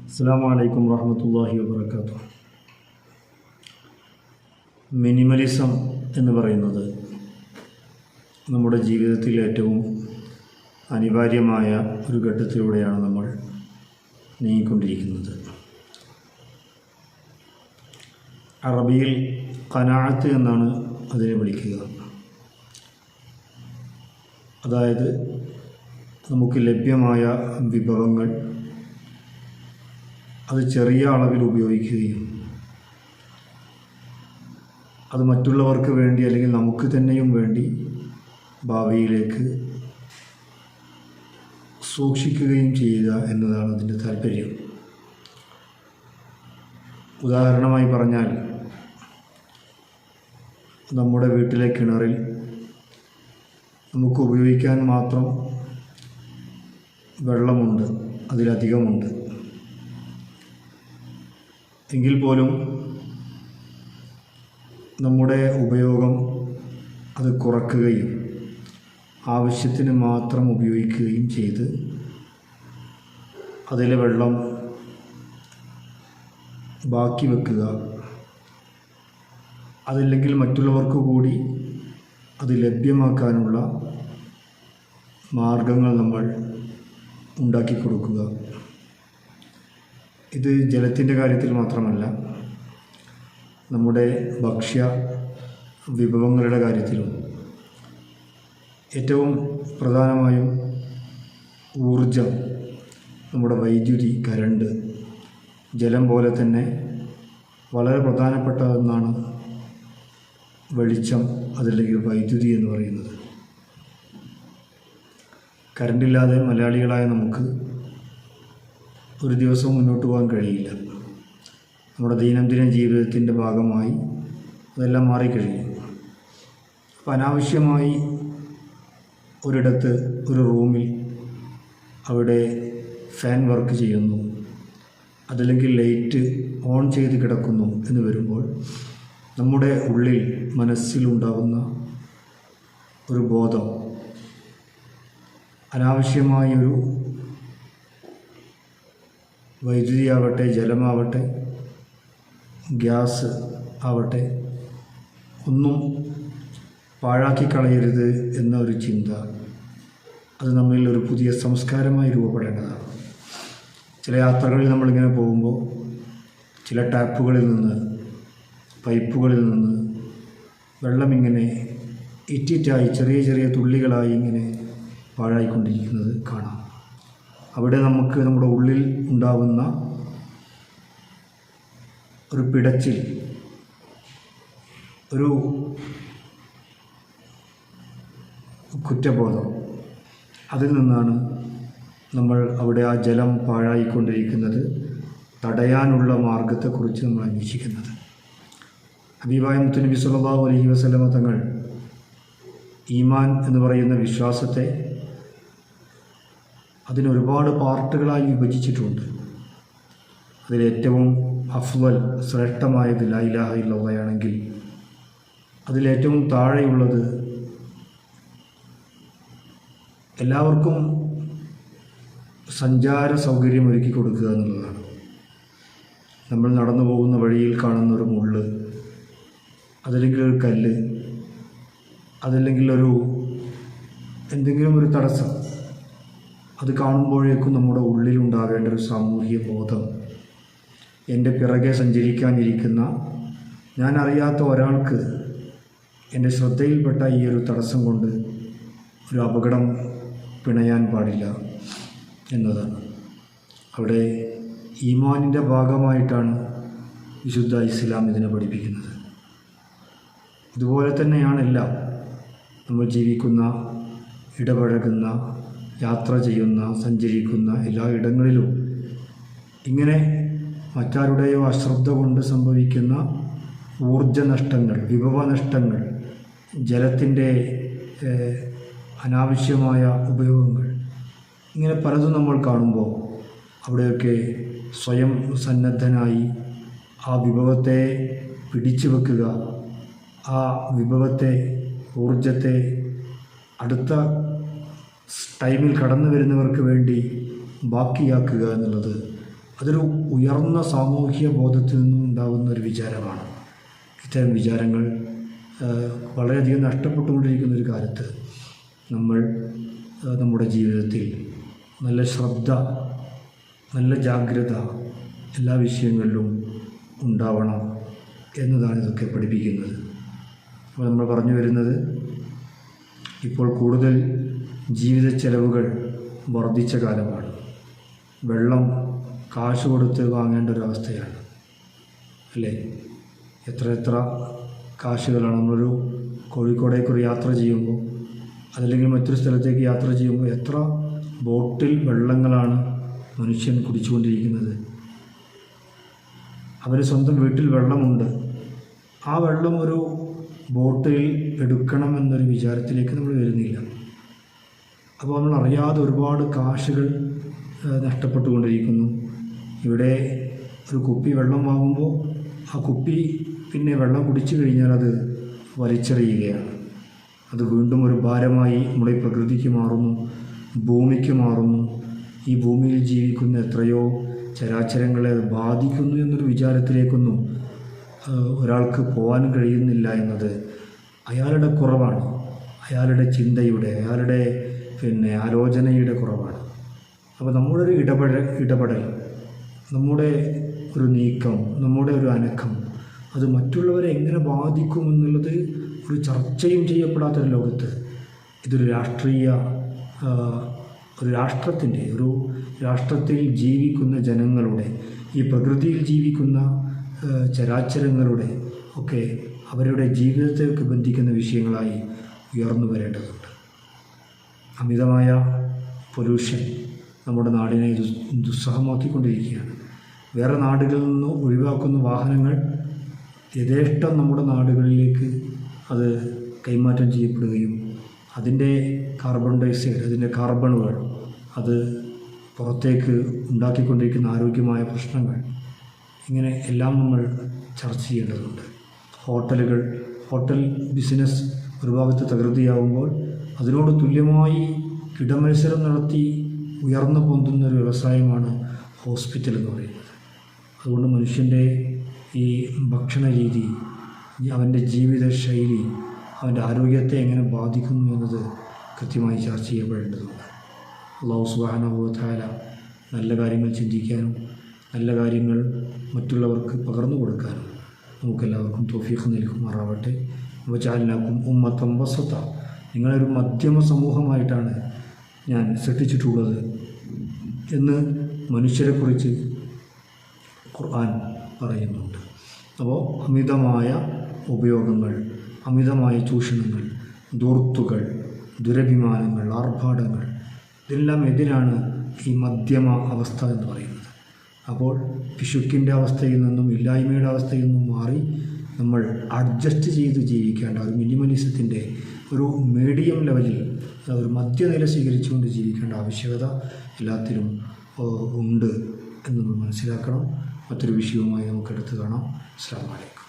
അസ്സലാമു അലൈക്കും വറഹ്മത്തുള്ളാഹി വബറകാതുഹു. മിനിമലിസം എന്ന് പറയുന്നത് നമ്മുടെ ജീവിതത്തിൽ ഏറ്റവും അനിവാര്യമായ ഒരു ഘട്ടത്തിലൂടെയാണ് നമ്മൾ നീങ്ങിക്കൊണ്ടിരിക്കുന്നത്. അറബിയിൽ ഖനാഅത്ത് എന്നാണ് അതിനെ വിളിക്കുക. അതായത് നമുക്ക് ലഭ്യമായ വിഭവങ്ങൾ അത് ചെറിയ അളവിൽ ഉപയോഗിക്കുകയും അത് മറ്റുള്ളവർക്ക് വേണ്ടി അല്ലെങ്കിൽ നമുക്ക് തന്നെയും വേണ്ടി ഭാവിയിലേക്ക് സൂക്ഷിക്കുകയും ചെയ്യുക എന്നതാണ് അതിൻ്റെ താല്പര്യം. ഉദാഹരണമായി പറഞ്ഞാൽ, നമ്മുടെ വീട്ടിലെ കിണറിൽ നമുക്ക് ഉപയോഗിക്കാൻ മാത്രം വെള്ളമുണ്ട്, അതിലധികമുണ്ട്. എങ്കിൽ പോലും നമ്മുടെ ഉപയോഗം അത് കുറയ്ക്കുകയും ആവശ്യത്തിന് മാത്രം ഉപയോഗിക്കുകയും ചെയ്ത് അതിലെ വെള്ളം ബാക്കി വെക്കുക, അതല്ലെങ്കിൽ മറ്റുള്ളവർക്ക് കൂടി അത് ലഭ്യമാക്കാനുള്ള മാർഗങ്ങൾ നമ്മൾ ഉണ്ടാക്കി കൊടുക്കുക. ഇത് ജലത്തിൻ്റെ കാര്യത്തിൽ മാത്രമല്ല, നമ്മുടെ ഭക്ഷ്യ വിഭവങ്ങളുടെ കാര്യത്തിലും ഏറ്റവും പ്രധാനമായും ഊർജം, നമ്മുടെ വൈദ്യുതി, കരണ്ട്, ജലം പോലെ തന്നെ വളരെ പ്രധാനപ്പെട്ടതെന്നാണ് വെളിച്ചം, അതല്ലെങ്കിൽ വൈദ്യുതി എന്ന് പറയുന്നത്. കരണ്ടില്ലാതെ മലയാളികളായ നമുക്ക് ഒരു ദിവസവും മുന്നോട്ട് പോകാൻ കഴിയില്ല. നമ്മുടെ ദൈനംദിന ജീവിതത്തിൻ്റെ ഭാഗമായി അതെല്ലാം മാറിക്കഴിയും. അപ്പോൾ അനാവശ്യമായി ഒരിടത്ത് ഒരു റൂമിൽ അവിടെ ഫാൻ വർക്ക് ചെയ്യുന്നു, അതല്ലെങ്കിൽ ലൈറ്റ് ഓൺ ചെയ്ത് കിടക്കുന്നു എന്ന് വരുമ്പോൾ നമ്മുടെ ഉള്ളിൽ മനസ്സിലുണ്ടാകുന്ന ഒരു ബോധം അനാവശ്യമായൊരു വൈദ്യുതിയാവട്ടെ, ജലമാവട്ടെ, ഗ്യാസ് ആവട്ടെ, ഒന്നും പാഴാക്കി കളയരുത് എന്ന ഒരു ചിന്ത അത് നമ്മിൽ ഒരു പുതിയ സംസ്കാരമായി രൂപപ്പെടേണ്ടതാണ്. ചില യാത്രകളിൽ നമ്മളിങ്ങനെ പോകുമ്പോൾ ചില ടാപ്പുകളിൽ നിന്ന്, പൈപ്പുകളിൽ നിന്ന് വെള്ളം ഇങ്ങനെ ഇറ്റിറ്റായി ചെറിയ ചെറിയ തുള്ളികളായി ഇങ്ങനെ പാഴായിക്കൊണ്ടിരിക്കുന്നത് കാണാം. അവിടെ നമുക്ക് നമ്മുടെ ഉള്ളിൽ ഉണ്ടാകുന്ന ഒരു പിടച്ചിൽ, ഒരു കുറ്റബോധം, അതിൽ നിന്നാണ് നമ്മൾ അവിടെ ആ ജലം പാഴായിക്കൊണ്ടിരിക്കുന്നത് തടയാനുള്ള മാർഗത്തെക്കുറിച്ച് നമ്മൾ അന്വേഷിക്കുന്നത്. ഹബീബായ മുത്തുനബി സ്വല്ലല്ലാഹു അലൈഹി വസല്ലമ തങ്ങൾ ഈമാൻ എന്ന് പറയുന്ന വിശ്വാസത്തെ അതിനൊരുപാട് പാർട്ടുകളായി വിഭജിച്ചിട്ടുണ്ട്. അതിലേറ്റവും അഫ്ളൽ, ശ്രേഷ്ഠമായത് ലാ ഇലാഹ ഇല്ലല്ലാഹയാണെങ്കിൽ അതിലേറ്റവും താഴെയുള്ളത് എല്ലാവർക്കും സഞ്ചാര സൗകര്യം ഒരുക്കി കൊടുക്കുക എന്നുള്ളതാണ്. നമ്മൾ നടന്നു പോകുന്ന വഴിയിൽ കാണുന്ന ഒരു മുള്ള്, അതല്ലെങ്കിൽ ഒരു കല്ല്, അതല്ലെങ്കിൽ എന്തെങ്കിലും ഒരു തടസ്സം, അത് കാണുമ്പോഴേക്കും നമ്മുടെ ഉള്ളിലുണ്ടാകേണ്ട ഒരു സാമൂഹിക ബോധം, എൻ്റെ പിറകെ സഞ്ചരിക്കാനിരിക്കുന്ന ഞാൻ അറിയാത്ത ഒരാൾക്ക് എൻ്റെ ശ്രദ്ധയിൽപ്പെട്ട ഈ ഒരു തടസ്സം കൊണ്ട് ഒരു അപകടം പിണയാൻ പാടില്ല എന്നതാണ്. അവിടെ ഈമാനിൻ്റെ ഭാഗമായിട്ടാണ് വിശുദ്ധ ഇസ്ലാം ഇതിനെ പഠിപ്പിക്കുന്നത്. ഇതുപോലെ തന്നെയാണ് എല്ലാം. നമ്മൾ ജീവിക്കുന്ന, ഇടപഴകുന്ന, യാത്ര ചെയ്യുന്ന, സഞ്ചരിക്കുന്ന എല്ലാ ഇടങ്ങളിലും ഇങ്ങനെ മറ്റാരുടെയോ അശ്രദ്ധ കൊണ്ട് സംഭവിക്കുന്ന ഊർജനഷ്ടങ്ങൾ, വിഭവനഷ്ടങ്ങൾ, ജലത്തിൻ്റെ അനാവശ്യമായ ഉപയോഗങ്ങൾ, ഇങ്ങനെ പലതും നമ്മൾ കാണുമ്പോൾ അവിടെയൊക്കെ സ്വയം സന്നദ്ധനായി ആ വിഭവത്തെ പിടിച്ചു വെക്കുക, ആ വിഭവത്തെ, ഊർജത്തെ അടുത്ത ടൈമിൽ കടന്നു വരുന്നവർക്ക് വേണ്ടി ബാക്കിയാക്കുക എന്നുള്ളത് അതൊരു ഉയർന്ന സാമൂഹിക ബോധത്തിൽ നിന്നും ഉണ്ടാകുന്ന ഒരു വിചാരമാണ്. ഇത്തരം വിചാരങ്ങൾ വളരെയധികം നഷ്ടപ്പെട്ടുകൊണ്ടിരിക്കുന്ന ഒരു കാലത്ത് നമ്മൾ നമ്മുടെ ജീവിതത്തിൽ നല്ല ശ്രദ്ധ, നല്ല ജാഗ്രത എല്ലാ വിഷയങ്ങളിലും ഉണ്ടാവണം എന്നതാണ് ഇതൊക്കെ പഠിപ്പിക്കുന്നത്. അപ്പോൾ നമ്മൾ പറഞ്ഞു വരുന്നത്, ഇപ്പോൾ കൂടുതൽ ജീവിത ചെലവുകൾ വർദ്ധിച്ച കാലമാണ്. വെള്ളം കാശ് കൊടുത്ത് വാങ്ങേണ്ട ഒരവസ്ഥയാണ് അല്ലേ? എത്ര കാശുകളാണ്. നമ്മളൊരു കോഴിക്കോടേക്കൊരു യാത്ര ചെയ്യുമ്പോൾ, അതല്ലെങ്കിൽ മറ്റൊരു സ്ഥലത്തേക്ക് യാത്ര ചെയ്യുമ്പോൾ എത്ര ബോട്ടിൽ വെള്ളങ്ങളാണ് മനുഷ്യൻ കുടിച്ചുകൊണ്ടിരിക്കുന്നത്. അവർ സ്വന്തം വീട്ടിൽ വെള്ളമുണ്ട്, ആ വെള്ളം ഒരു ബോട്ടിൽ എടുക്കണം എന്നൊരു വിചാരത്തിലേക്ക് നമ്മൾ വരുന്നില്ല. അപ്പോൾ നമ്മൾ അറിയാതെ ഒരുപാട് കാശുകൾ നഷ്ടപ്പെട്ടുകൊണ്ടിരിക്കുന്നു. ഇവിടെ ഒരു കുപ്പി വെള്ളം വാങ്ങുമ്പോൾ ആ കുപ്പി പിന്നെ വെള്ളം കുടിച്ചു കഴിഞ്ഞാൽ അത് വലിച്ചെറിയുകയാണ്. അത് വീണ്ടും ഒരു ഭാരമായി നമ്മുടെ ഈ പ്രകൃതിക്ക് മാറുന്നു, ഭൂമിക്ക് മാറുന്നു. ഈ ഭൂമിയിൽ ജീവിക്കുന്ന എത്രയോ ചരാചരങ്ങളെ അത് ബാധിക്കുന്നു എന്നൊരു വിചാരത്തിലേക്കൊന്നും ഒരാൾക്ക് പോകാൻ കഴിയുന്നില്ല എന്നത് അയാളുടെ കുറവാണ്, അയാളുടെ ചിന്തയുടെ, അയാളുടെ ആലോചനയുടെ കുറവാണ്. അപ്പോൾ നമ്മുടെ ഒരു ഇടപെടൽ, നമ്മുടെ ഒരു നീക്കം, നമ്മുടെ ഒരു അനക്കം അത് മറ്റുള്ളവരെ എങ്ങനെ ബാധിക്കും എന്നുള്ളത് ഒരു ചർച്ചയും ചെയ്യപ്പെടാത്തൊരു ലോകത്ത് ഇതൊരു രാഷ്ട്രത്തിൽ ജീവിക്കുന്ന ജനങ്ങളുടെ, ഈ പ്രകൃതിയിൽ ജീവിക്കുന്ന ചരാചരങ്ങളുടെ ഒക്കെ അവരുടെ ജീവിതത്തേക്ക് ബന്ധിക്കുന്ന വിഷയങ്ങളായി ഉയർന്നു വരേണ്ടതുണ്ട്. അമിതമായ പൊല്യൂഷൻ നമ്മുടെ നാടിനെ ദുസ്സഹമാക്കിക്കൊണ്ടിരിക്കുകയാണ്. വേറെ നാടുകളിൽ നിന്ന് ഒഴിവാക്കുന്ന വാഹനങ്ങൾ യഥേഷ്ടം നമ്മുടെ നാടുകളിലേക്ക് അത് കൈമാറ്റം ചെയ്യപ്പെടുകയും അതിൻ്റെ കാർബൺ ഡയോക്സൈഡ്, അതിൻ്റെ കാർബണുകൾ അത് പുറത്തേക്ക് ഉണ്ടാക്കിക്കൊണ്ടിരിക്കുന്ന ആരോഗ്യമായ പ്രശ്നങ്ങൾ, ഇങ്ങനെ എല്ലാം നമ്മൾ ചർച്ച ചെയ്യേണ്ടതുണ്ട്. ഹോട്ടൽ ബിസിനസ് ഒരു ഭാഗത്ത് തകൃതിയാവുമ്പോൾ അതിനോട് തുല്യമായി കിടമത്സരം നടത്തി ഉയർന്നു പൊന്തുന്ന ഒരു വ്യവസായമാണ് ഹോസ്പിറ്റൽ എന്ന് പറയുന്നത്. അതുകൊണ്ട് മനുഷ്യൻ്റെ ഈ ഭക്ഷണ രീതി, അവൻ്റെ ജീവിത ശൈലി, അവൻ്റെ ആരോഗ്യത്തെ എങ്ങനെ ബാധിക്കുന്നു എന്നത് കൃത്യമായി ചർച്ച ചെയ്യപ്പെടേണ്ടതുണ്ട്. അല്ലാഹു സുബ്ഹാനഹു വ തആല നല്ല കാര്യങ്ങൾ ചിന്തിക്കാനും നല്ല കാര്യങ്ങൾ മറ്റുള്ളവർക്ക് പകർന്നു കൊടുക്കാനും നമുക്കെല്ലാവർക്കും തൗഫീഖ് നൽകുമാറാവട്ടെ. വജഅൽനാകും ഉമ്മത്തൻ വസത, നിങ്ങളൊരു മധ്യമ സമൂഹമായിട്ടാണ് ഞാൻ സൃഷ്ടിച്ചിട്ടുള്ളത് എന്ന് മനുഷ്യരെക്കുറിച്ച് ഖുർആൻ പറയുന്നുണ്ട്. അപ്പോൾ അമിതമായ ഉപയോഗങ്ങൾ, അമിതമായ ചൂഷണങ്ങൾ, ധൂർത്തുകൾ, ദുരഭിമാനങ്ങൾ, ആർഭാടങ്ങൾ, ഇതെല്ലാം എതിരാണ് ഈ മധ്യമ അവസ്ഥ എന്ന് പറയുന്നത്. അപ്പോൾ പിശുക്കിൻ്റെ അവസ്ഥയിൽ നിന്നും ഇല്ലായ്മയുടെ അവസ്ഥയിൽ നിന്നും മാറി നമ്മൾ അഡ്ജസ്റ്റ് ചെയ്ത് ജീവിക്കേണ്ട ഒരു മിനിമലിസത്തിൻ്റെ ഒരു മീഡിയം ലെവലിൽ, ഒരു മധ്യനില സ്വീകരിച്ചുകൊണ്ട് ജീവിക്കേണ്ട ആവശ്യകത എല്ലാത്തിലും ഉണ്ട് എന്ന് നമ്മൾ മനസ്സിലാക്കണം. മറ്റൊരു വിഷയവുമായി നമുക്ക് എടുത്തു കാണാം. അസ്സലാമു അലൈക്കും.